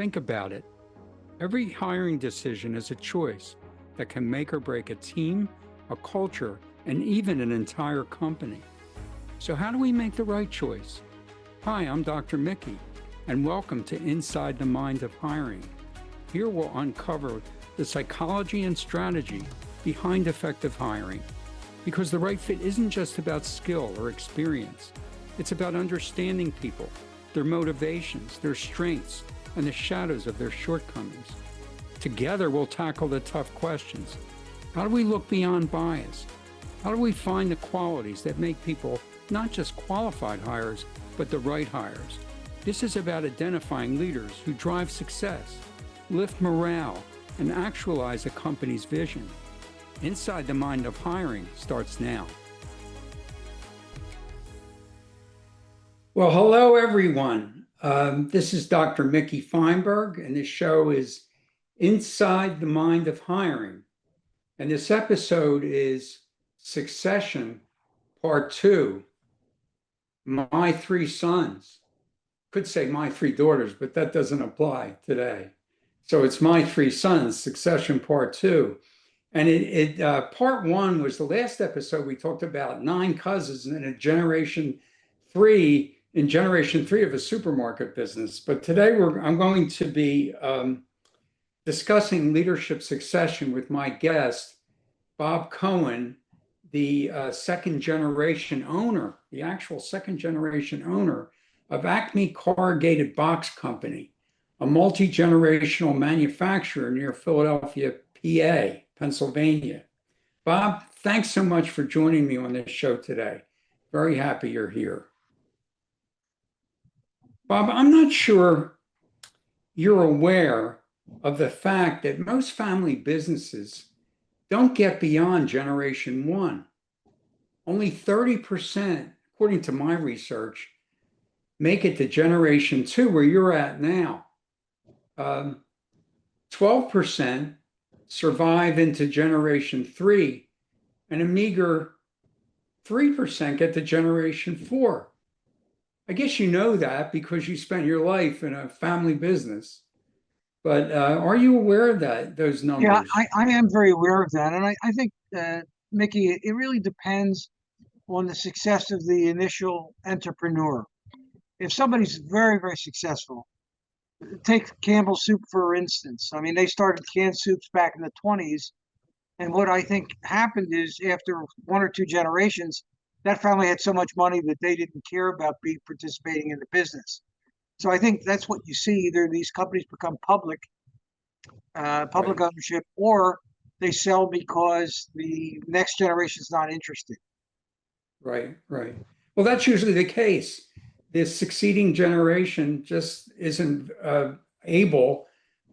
Think about it. Every hiring decision is a choice that can make or break a team, a culture, and even an entire company. So how do we make the right choice? Hi, I'm Dr. Mickey, and welcome to Inside the Mind of Hiring. Here we'll uncover the psychology and strategy behind effective hiring. Because the right fit isn't just about skill or experience. It's about understanding people, their motivations, their strengths, and the shadows of their shortcomings. Together, we'll tackle the tough questions. How do we look beyond bias? How do we find the qualities that make people not just qualified hires, but the right hires? This is about identifying leaders who drive success, lift morale, and actualize a company's vision. Inside the Mind of Hiring starts now. Well, hello, everyone. This is Dr. Mickey Fineberg, and this show is Inside the Mind of Hiring. And this episode is Succession, Part 2, My Three Sons. Could say my three daughters, but that doesn't apply today. So it's My Three Sons, Succession, Part 2. And part 1 was the last episode. We talked about 9 cousins in generation 3 of a supermarket business. But today I'm going to be discussing leadership succession with my guest, Bob Cohen, the second generation owner, the actual second generation owner of ACME Corrugated Box Company, a multi-generational manufacturer near Philadelphia, PA. Pennsylvania. Bob, thanks so much for joining me on this show today. Very happy you're here. Bob, I'm not sure you're aware of the fact that most family businesses don't get beyond generation 1. Only 30%, according to my research, make it to generation 2, where you're at now. 12% survive into generation 3, and a meager 3% get to generation 4. I guess you know that because you spent your life in a family business. But are you aware of those numbers? Yeah, I am very aware of that. And I think, Mickey, it really depends on the success of the initial entrepreneur. If somebody's very, very successful, take Campbell Soup, for instance. I mean, they started canned soups back in the 20s. And what I think happened is after 1 or 2 generations, that family had so much money that they didn't care about participating in the business. So I think that's what you see. Either these companies become public Right. ownership, or they sell because the next generation is not interested. Right. Well, that's usually the case. The succeeding generation just isn't able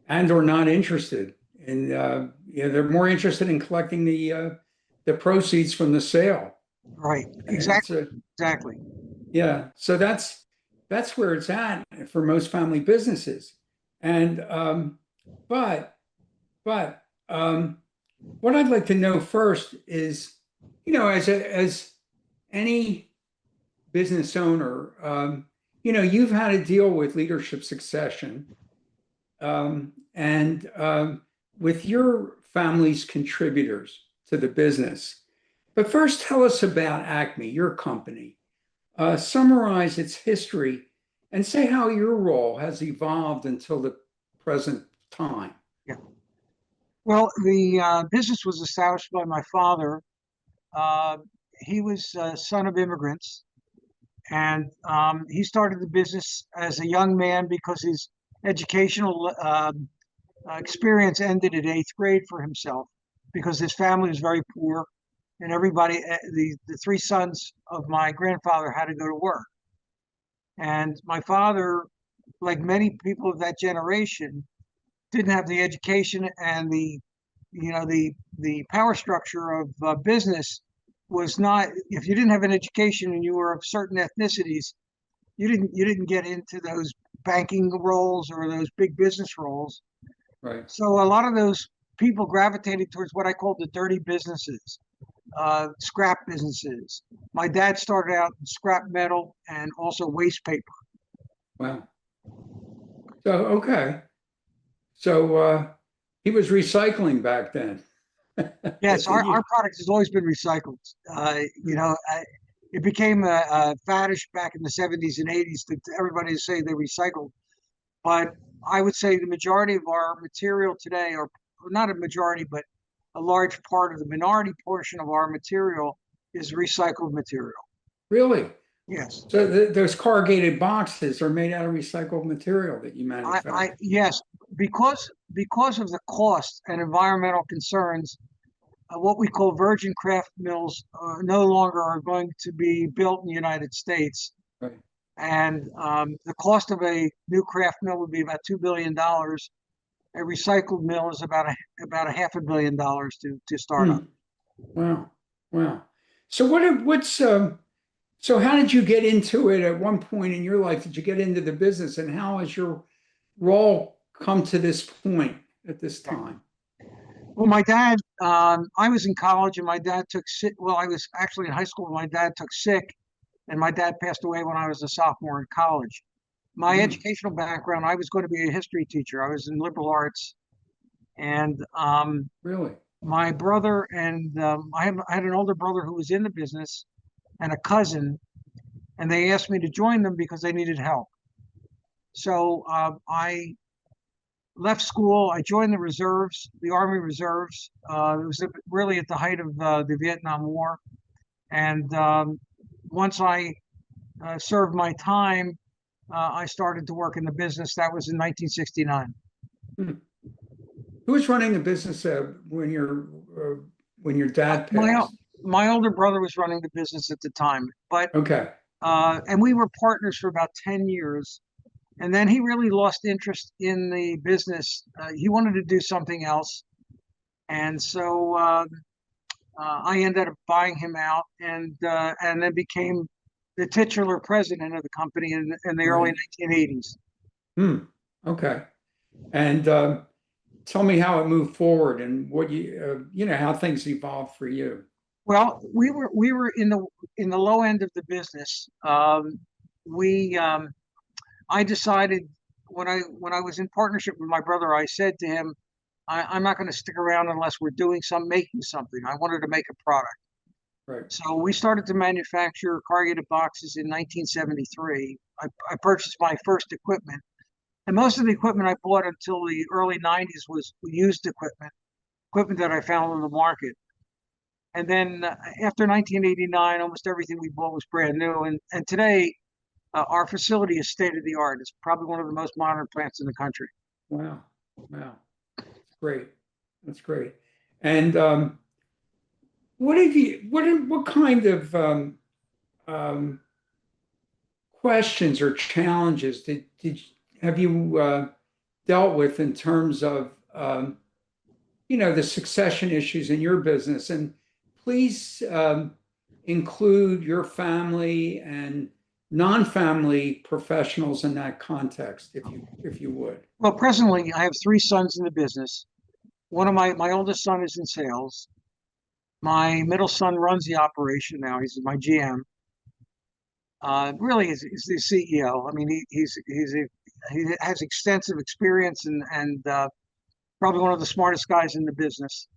and or not interested. And they're more interested in collecting the proceeds from the sale. Right. Exactly. Exactly. Yeah. So that's where it's at for most family businesses. And but what I'd like to know first is, as any business owner, you've had to deal with leadership succession, and with your family's contributors to the business. But first, tell us about ACME, your company. Summarize its history and say how your role has evolved until the present time. Yeah. Well, the business was established by my father. He was a son of immigrants, and he started the business as a young man because his educational experience ended at 8th grade for himself, because his family was very poor, and everybody, the 3 sons of my grandfather, had to go to work. And my father, like many people of that generation, didn't have the education and the power structure of business was not. If you didn't have an education and you were of certain ethnicities, you didn't get into those banking roles or those big business roles. Right. So a lot of those people gravitated towards what I call the dirty businesses, scrap businesses. My dad started out in scrap metal and also waste paper. Wow. So, okay. So he was recycling back then. Yes, our product has always been recycled. It became a faddish back in the 70s and 80s that everybody is saying they recycled. But I would say the majority of our material today, or not a majority, but a large part of the minority portion of our material is recycled material. Really? Yes. So those corrugated boxes are made out of recycled material that you manufacture. Yes, because of the cost and environmental concerns, what we call virgin kraft mills no longer are going to be built in the United States. Right. And the cost of a new kraft mill would be about $2 billion. A recycled mill is about a $500 million to start up. Wow. Wow. So so how did you get into it at one point in your life? Did you get into the business, and how has your role come to this point at this time? Well, my dad, I was in college and my dad took sick. Well, I was actually in high school. My dad took sick, and my dad passed away when I was a sophomore in college. My Mm, educational background, I was going to be a history teacher. I was in liberal arts, and really? my brother and I had an older brother who was in the business and a cousin, and they asked me to join them because they needed help. So I left school. I joined the reserves, the Army Reserves. It was really at the height of the Vietnam War. And once I served my time, I started to work in the business. That was in 1969. Hmm. Who was running the business when your dad My passed? my older brother was running the business at the time, but Okay. and we were partners for about 10 years. And then he really lost interest in the business. He wanted to do something else. And so I ended up buying him out and then became the titular president of the company in the early Right. 1980s. Hmm. Okay. And tell me how it moved forward and what how things evolved for you. Well, we were in the low end of the business. We I decided when I was in partnership with my brother, I said to him, I'm not going to stick around unless we're making something. I wanted to make a product. Right. So we started to manufacture corrugated boxes in 1973. I purchased my first equipment, and most of the equipment I bought until the early 90s was used equipment that I found on the market. And then after 1989, almost everything we bought was brand new. And today, our facility is state of the art. It's probably one of the most modern plants in the country. Wow. Wow. That's great. That's great. And what kind of um, questions or challenges have you dealt with in terms of the succession issues in your business? And please include your family and non-family professionals in that context, if you would. Well, presently, I have three sons in the business. One of my oldest son is in sales. My middle son runs the operation now. He's my GM. Really is the CEO. I mean, he has extensive experience and probably one of the smartest guys in the business.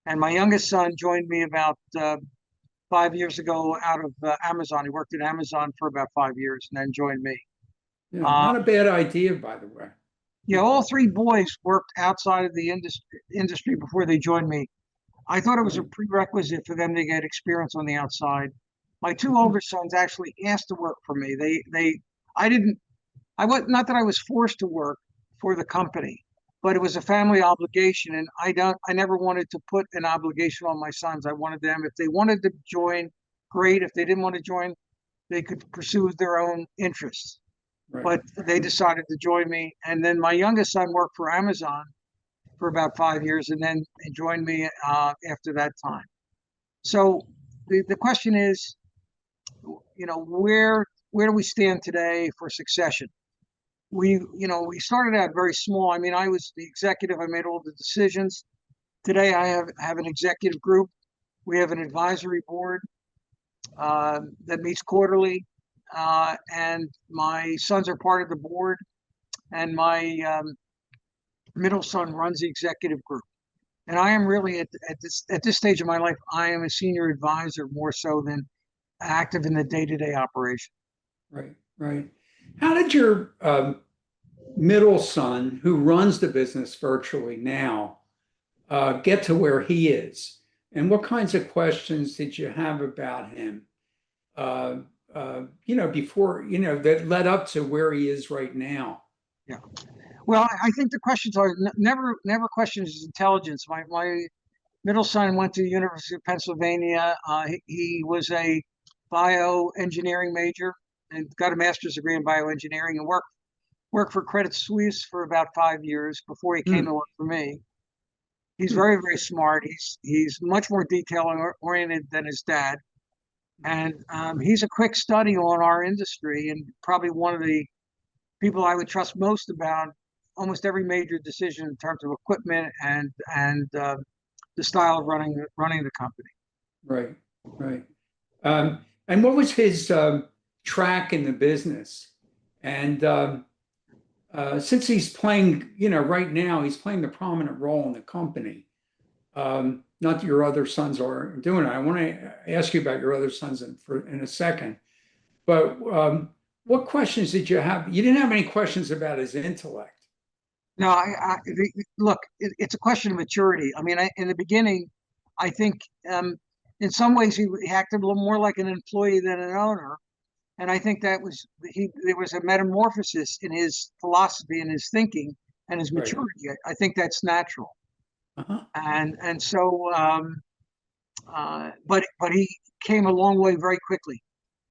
And my youngest son joined me about 5 years ago out of Amazon. He worked at Amazon for about 5 years and then joined me. Yeah, Uh, not a bad idea, by the way. yeah, all three boys worked outside of the industry before they joined me. I thought it was a Right. prerequisite for them to get experience on the outside. My two older sons actually asked to work for me. I didn't, I was not that I was forced to work for the company, but it was a family obligation, and I never wanted to put an obligation on my sons. I wanted them, if they wanted to join, great. If they didn't want to join, they could pursue their own interests. Right. But they decided to join me, and then my youngest son worked for Amazon for about 5 years, and then he joined me after that time. So the question is, where do we stand today for succession? We started out very small. I mean, I was the executive. I made all the decisions. Today, I have an executive group. We have an advisory board that meets quarterly, and my sons are part of the board. And middle son runs the executive group. And I am really at this stage of my life, I am a senior advisor more so than active in the day-to-day operation. Right, right. How did your middle son, who runs the business virtually now, get to where he is? And what kinds of questions did you have about him, uh, before, that led up to where he is right now? Yeah. Well, I think the questions are never questions his intelligence. My middle son went to the University of Pennsylvania. He was a bioengineering major and got a master's degree in bioengineering and worked for Credit Suisse for about 5 years before he came to Hmm, work for me. He's hmm, very smart. He's much more detail oriented than his dad, and he's a quick study on our industry and probably one of the people I would trust most about almost every major decision in terms of equipment and the style of running the company. right, right. And what was his track in the business? And since he's playing, right now he's playing the prominent role in the company. Not that your other sons are doing it. I want to ask you about your other sons in a second. But what questions did you have? You didn't have any questions about his intellect. No, look, it's a question of maturity. I mean, in the beginning, I think in some ways he acted a little more like an employee than an owner. And I think there was a metamorphosis in his philosophy and his thinking and his Right. maturity. I think that's natural. Uh-huh. And so, but he came a long way very quickly.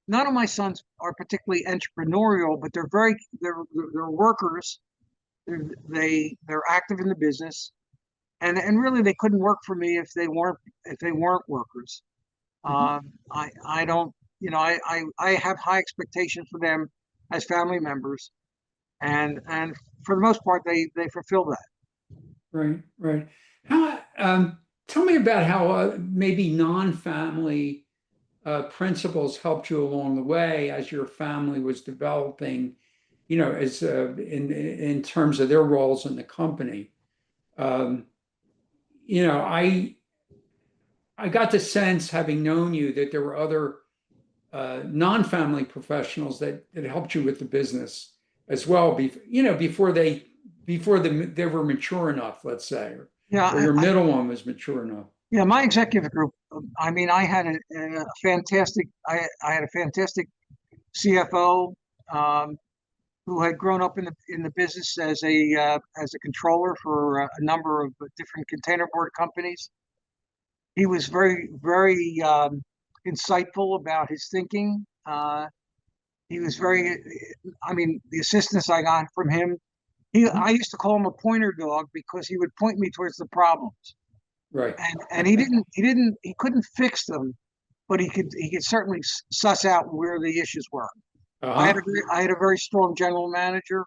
None of my sons are particularly entrepreneurial, but they're workers. They're active in the business, and really they couldn't work for me if they weren't workers. Mhm. I don't, I have high expectations for them as family members, and for the most part they fulfill that. Right, right. How, tell me about how maybe non-family principles helped you along the way as your family was developing, as in terms of their roles in the company. Um, I got the sense, having known you, that there were other non-family professionals that helped you with the business as well. Before they were mature enough, let's say, or Yeah, your middle one was mature enough. yeah. My executive group. I mean, a fantastic. I had a fantastic CFO who had grown up in the business as a controller for a number of different containerboard companies. He was very insightful about his thinking. He was very, I mean, the assistance I got from him, Mhm. I used to call him a pointer dog because he would point me towards the problems. Right. And he couldn't fix them, but he could certainly suss out where the issues were. Uh-huh. I had a very strong general manager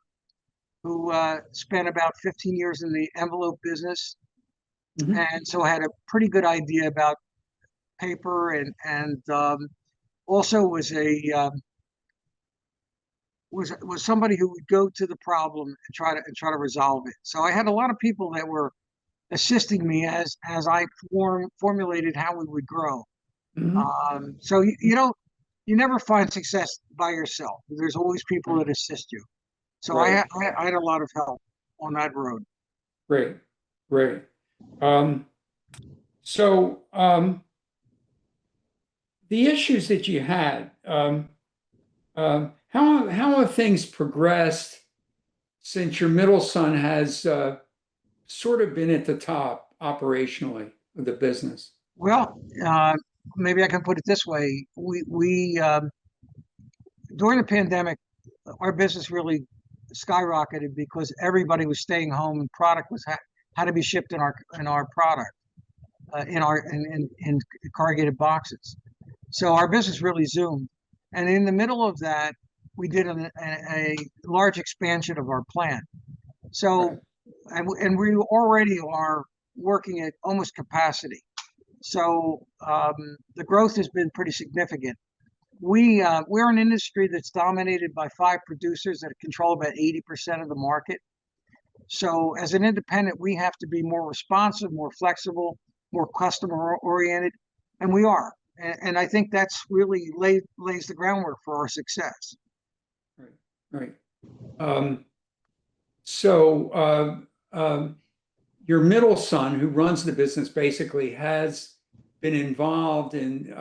who spent about 15 years in the envelope business, Hmm. and so had a pretty good idea about paper and also was somebody who would go to the problem and try to resolve it. So I had a lot of people that were assisting me as I formulated how we would grow. Hmm. So you never find success by yourself. There's always people Right. that assist you. So Right. I had a lot of help on that road. Great. Great. Um, so the issues that you had, how have things progressed since your middle son has sort of been at the top operationally of the business? Well, maybe I can put it this way: we during the pandemic, our business really skyrocketed because everybody was staying home and product had to be shipped in our product in corrugated boxes. So our business really zoomed, and in the middle of that, we did a large expansion of our plant. Right. So and we already are working at almost capacity. So the growth has been pretty significant. We're an industry that's dominated by five producers that control about 80% of the market. So as an independent, we have to be more responsive, more flexible, more customer oriented, and we are. And I think that's really lays the groundwork for our success. Right, right. Um, so your middle son, who runs the business, basically has been involved in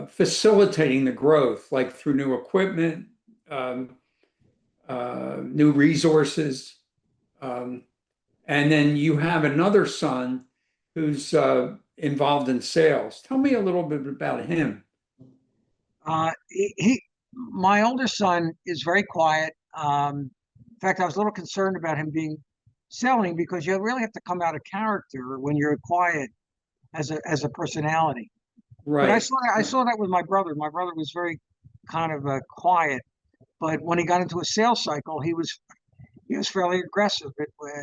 facilitating the growth, like through new equipment, um, new resources. Um, and then you have another son who's involved in sales. Tell me a little bit about him. My older son is very quiet. In fact, I was a little concerned about him being selling because you really have to come out of character when you're quiet as a personality. But Right, I right. saw that with my brother. My brother was very kind of quiet, but when he got into a sales cycle, he was fairly aggressive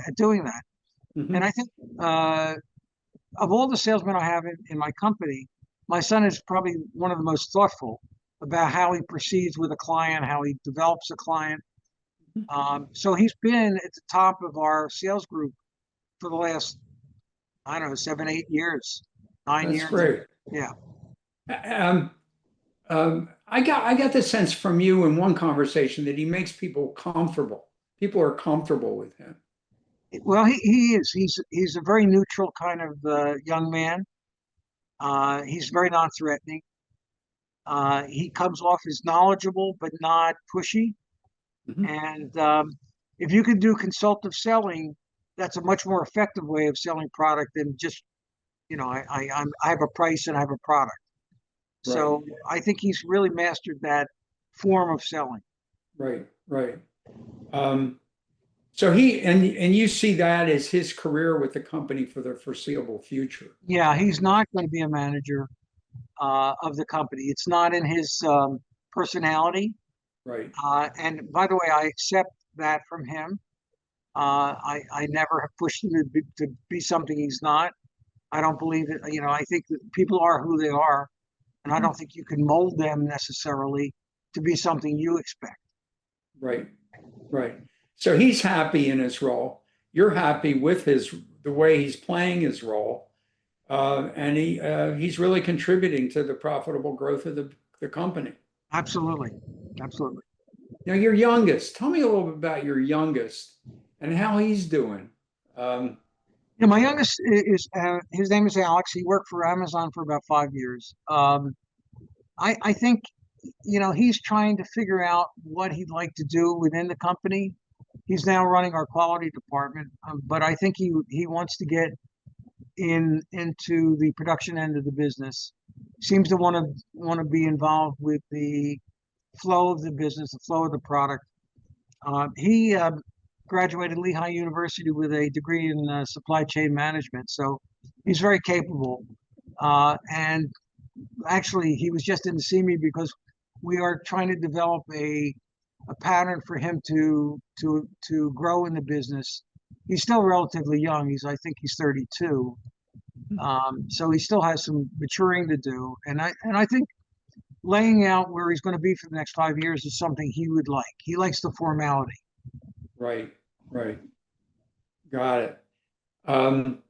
at doing that. And Mhm. I think of all the salesmen I have in my company, my son is probably one of the most thoughtful about how he proceeds with a client, how he develops a client. So he's been at the top of our sales group for the last, I don't know, 7, 8 years, nine That's years. great. Yeah, Um, I got the sense from you in one conversation that he makes people comfortable. People are comfortable with him. well, he is. He's a very neutral kind of young man. He's very non-threatening. He comes off as knowledgeable but not pushy. Mhm. And if you can do consultative selling, that's a much more effective way of selling product than just, I have a price and I have a product. Right, So I think he's really mastered that form of selling. right, right. Um, so and you see that as his career with the company for the foreseeable future. Yeah, he's not going to be a manager of the company. It's not in his personality. Right. And by the way, I accept that from him. I never have pushed him to be something he's not. I don't believe it. I think that people are who they are, and I don't Mhm. think you can mold them necessarily to be something you expect. Right, right. So he's happy in his role. You're happy with the way he's playing his role, and he's really contributing to the profitable growth of the company. Absolutely, absolutely. Now, your youngest, tell me a little bit about your youngest and how he's doing. Um, Yeah, my youngest is his name is Alex. He worked for Amazon for about 5 years. I think he's trying to figure out what he'd like to do within the company. He's now running our quality department, but I think he wants to get into the production end of the business. Seems to want to be involved with the flow of the business, the flow of the product. He graduated Lehigh University with a degree in supply chain management, so he's very capable. And actually, he was just in to see me because we are trying to develop a pattern for him to grow in the business. He's still relatively young. I think he's 32. So he still has some maturing to do, and I think laying out where he's going to be for the next 5 years is something he would like. He likes the formality. right, right. Got it. Um,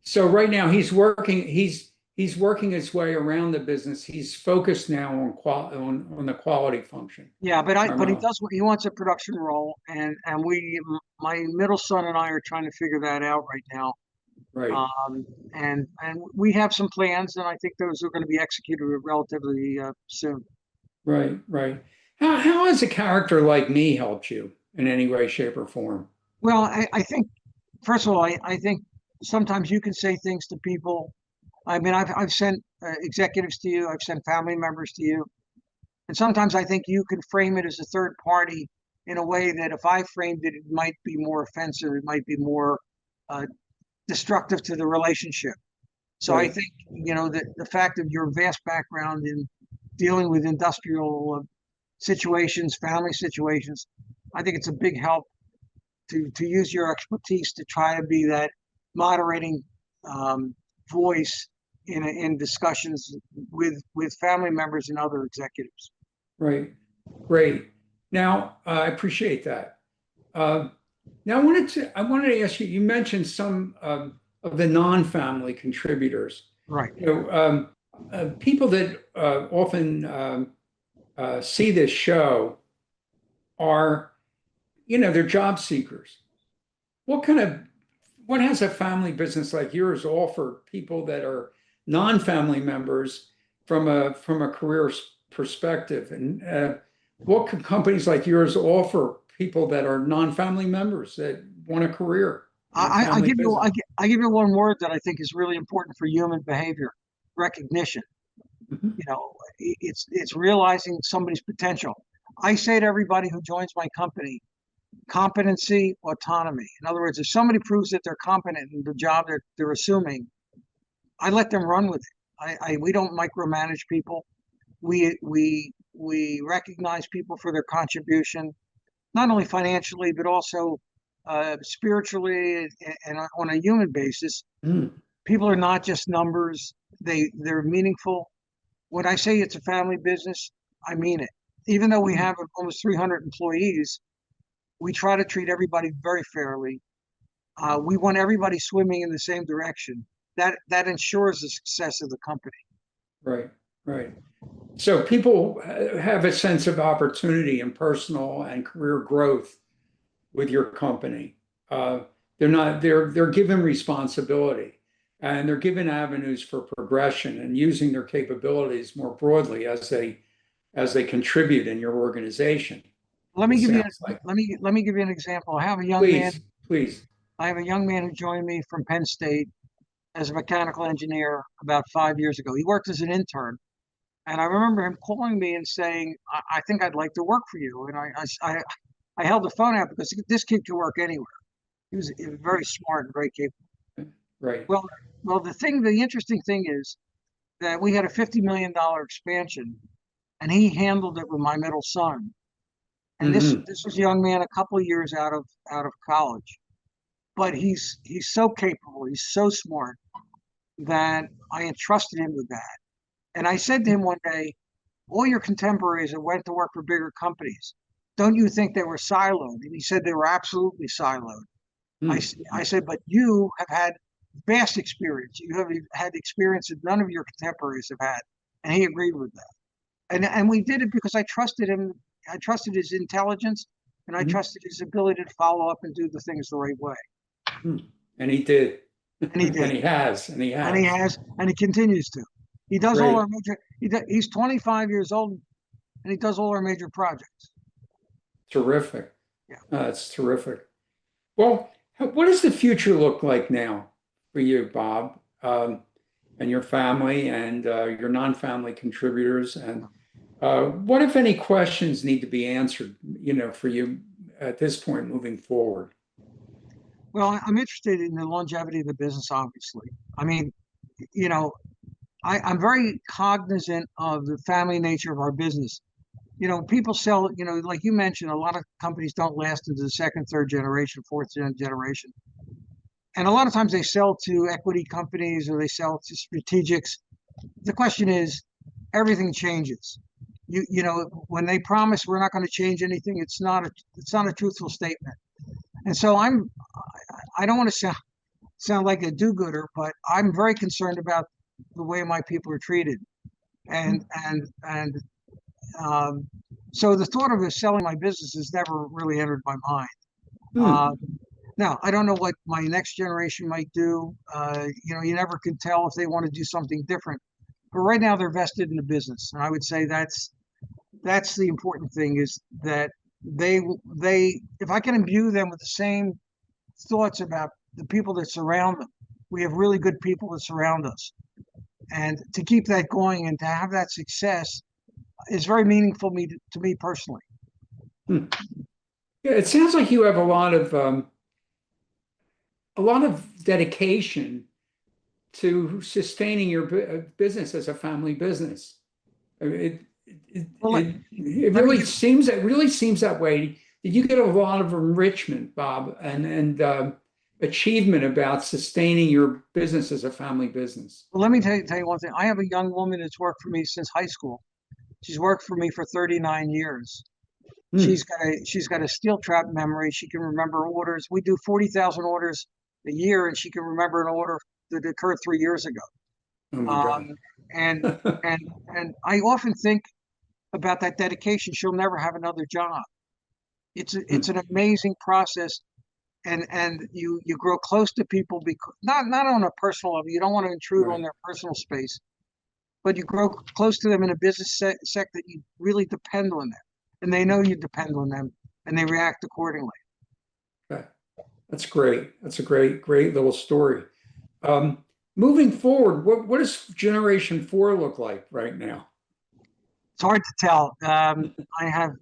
so right now he's working his way around the business. He's focused now on the quality function Yeah, but he primarily. does he wants a production role, and my middle son and I are trying to figure that out right now. Right, And we have some plans, and I think those are going to be executed relatively soon. right, right. How has a character like me helped you in any way, shape, or form? Well, I think first of all, I think sometimes you can say things to people. I mean, I've sent executives to you, I've sent family members to you, and sometimes I think you can frame it as a third party in a way that if I framed it, it might be more offensive, it might be more uh, destructive to the relationship. So I Right, think the fact of your vast background in dealing with industrial situations, family situations, I think it's a big help to use your expertise to try to be that moderating um, voice in discussions with family members and other executives. right. Great. Now, I appreciate that. Now I wanted to ask you. You mentioned some of the non-family contributors. Right. People that often see this show are, they're job seekers. What kind of what has a family business like yours offer people that are non-family members from a career perspective? And what can companies like yours offer people that are non-family members that want a career in a I family give you business? I give you one word that I think is really important for human behavior: recognition. Mhm. It's realizing somebody's potential. I say to everybody who joins my company, competency, autonomy. In other words, if somebody proves that they're competent in the job they're assuming, I let them run with it. We don't micromanage people. We recognize people for their contribution, not only financially but also spiritually and on a human basis. Mm, People are not just numbers; they're meaningful. When I say it's a family business, I mean it. Even though we mm, have almost 300 employees, we try to treat everybody very fairly. We want everybody swimming in the same direction. That ensures the success of the company. right, right. So people have a sense of opportunity and personal and career growth with your company. Uh, they're given responsibility and they're given avenues for progression and using their capabilities more broadly as they contribute in your organization. Let It me give you sounds like. let me give you an example. Please, please. I have a young man who joined me from Penn State as a mechanical engineer about 5 years ago. He worked as an intern, and I remember him calling me and saying, I think I'd like to work for you." And I held the phone out because this kid could work anywhere. He was very smart and very capable. Right. Well, the interesting thing is that we had a $50 million expansion, and he handled it with my middle son. And Hmm. this was a young man a couple of years out of college, but he's so capable, he's so smart that I entrusted him with that. And I said to him one day, "All your contemporaries that went to work for bigger companies, don't you think they were siloed?" And he said they were absolutely siloed. I said, "But you have had vast experience. You have had experience that none of your contemporaries have had." And he agreed with that. And we did it because I trusted him. I trusted his intelligence, and I Hmm. trusted his ability to follow up and do the things the right way. And he did. And he did. And he And he has. has, and he continues to. He does all our Great. major. He's 25 years old, and he does all our major projects. Terrific. Yeah. That's terrific. Well, what does the future look like now for you, Bob, and your family and your non-family contributors? And what, if any, questions need to be answered, for you at this point moving forward? Well, I'm interested in the longevity of the business. Obviously, I mean, you know, I'm very cognizant of the family nature of our business. People sell. Like you mentioned, a lot of companies don't last into the second, third generation, fourth generation, and a lot of times they sell to equity companies or they sell to strategics. The question is, everything changes. When they promise we're not going to change anything, it's not a truthful statement. And so I don't want to sound like a do-gooder, but I'm very concerned about the way my people are treated. And um, so the thought of selling my business has never really entered my mind. Uh, Hmm. Now, I don't know what my next generation might do. You never can tell if they want to do something different. But right now, they're vested in the business, and I would say that's the important thing is that they if I can imbue them with the same thoughts about the people that surround them. We have really good people that surround us, and to keep that going and to have that success is very meaningful to me personally. Hmm. Yeah, it sounds like you have a lot of dedication to sustaining your business as a family business. I mean, Well, it let me really give seems that way. You get a lot of enrichment, Bob, and achievement about sustaining your business as a family business. well, let me tell you one thing. I have a young woman that's worked for me since high school. She's worked for me for 39 years. Hmm. She's got a steel trap memory. She can remember orders. We do 40,000 orders a year, and she can remember an order that occurred 3 years ago. Oh my God. Um, and and and I often think about that dedication. She'll never have another job. It's Hmm. an amazing process, and you grow close to people because not on a personal level. You don't want to intrude on Right. their personal space, but you grow close to them in a business sec that you really depend on them, and they know you depend on them, and they react accordingly. Okay. That's great. That's a great little story. Um, Moving forward, what does Generation 4 look like right now? It's hard to tell. I have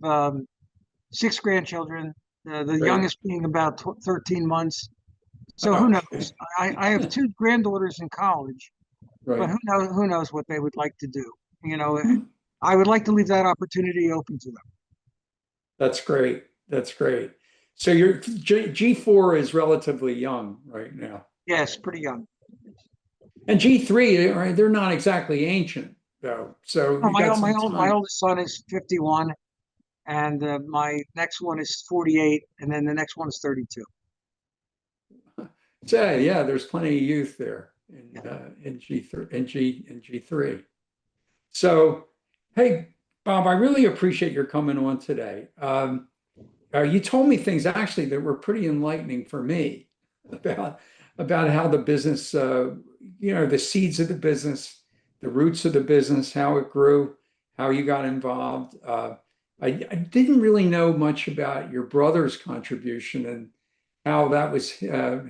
six grandchildren, the Right. youngest being about 13 months. So who Okay. knows? I have two granddaughters in college, but Right. who knows what they would like to do. You know, I would like to leave that opportunity open to them. That's great. That's great. So your G4 is relatively young right now. Yes, pretty young. And G3, right, they're not exactly ancient though. So No, you got some my time. oldest son is 51, and my next one is 48, and then the next one is 32. So yeah, there's plenty of youth there Yeah. in G3. So hey, Bob, I really appreciate your coming on today. You told me things actually that were pretty enlightening for me about how the business, the seeds of the business, the roots of the business, how it grew, how you got involved. I didn't really know much about your brother's contribution and how that was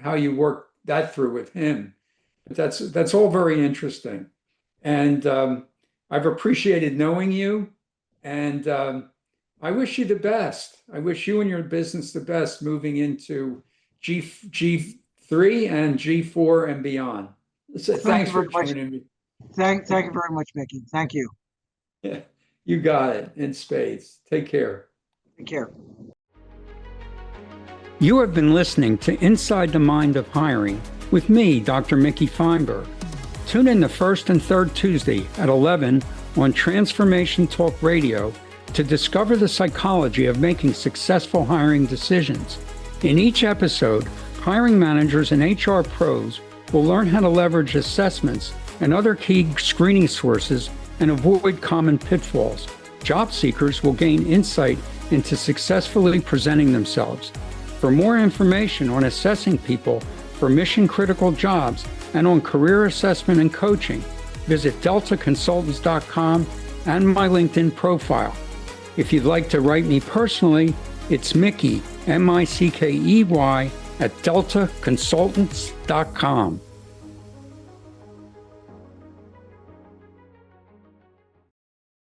how you worked that through with him. But that's all very interesting, and I've appreciated knowing you, and I wish you the best. I wish you and your business the best moving into G3 and G4 and beyond. So Well, thank thanks you for very much. joining me. Thank you very much, Mickey. Thank you. You got it in spades. Take care. Take care. You have been listening to Inside the Mind of Hiring with me, Dr. Mickey Feinberg. Tune in the first and third Tuesday at 11 on Transformation Talk Radio to discover the psychology of making successful hiring decisions. In each episode, hiring managers and HR pros will learn how to leverage assessments and other key screening sources and avoid common pitfalls. Job seekers will gain insight into successfully presenting themselves. For more information on assessing people for mission-critical jobs and on career assessment and coaching, visit deltaconsultants.com and my LinkedIn profile. If you'd like to write me personally, it's Mickey, Mickey, @deltaconsultants.com.